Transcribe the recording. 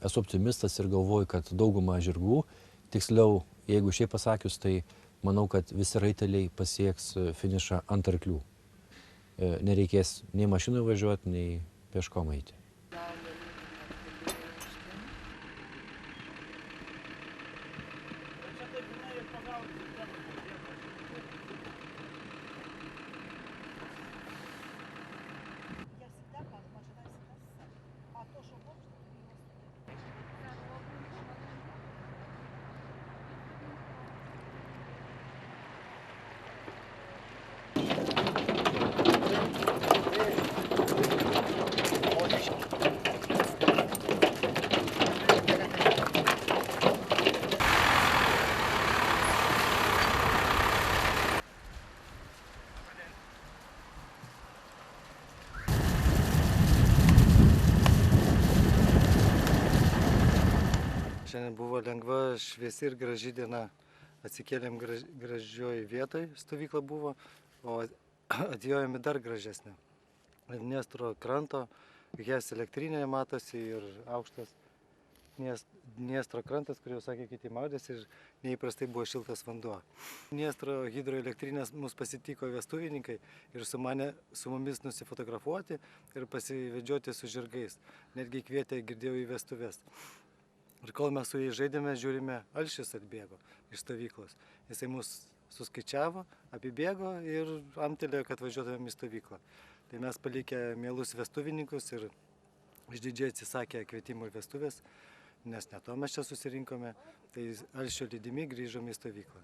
esu optimistas ir galvoju, kad dauguma žirgų, tiksliau, jeigu šiaip pasakius, tai manau, kad visi raiteliai pasieks finišą ant arklių. Nereikės nei mašinų važiuoti, nei pieškom eiti. Šiandien buvo lengva, šviesi ir graži diena. Atsikėlėm gražioj vietoj, stovykla buvo, o atėjome dar gražesnė. Dniestro kranto, Hes elektrinė matosi ir aukštas Dniestro krantas, kur jau sakė, kiti maudėsi ir neįprastai buvo šiltas vanduo. Dniestro hidroelektrinės mus pasitiko vestuvininkai ir sumanė su mumis nusifotografuoti ir pasivedžioti su žirgais. Netgi kvietė, girdėjau, į vestuves. Ir kol mes su jais žaidėme, žiūrime, Alšis atbėgo iš stovyklos. Jisai mus suskaičiavo, apibėgo ir amtelėjo, kad važiuotumėm į stovyklą. Tai mes palikę mielus vestuvininkus ir išdidžiai atsisakė kvietimų į vestuvės, nes ne to mes čia susirinkome, tai Alšio lydimi grįžome į stovyklą.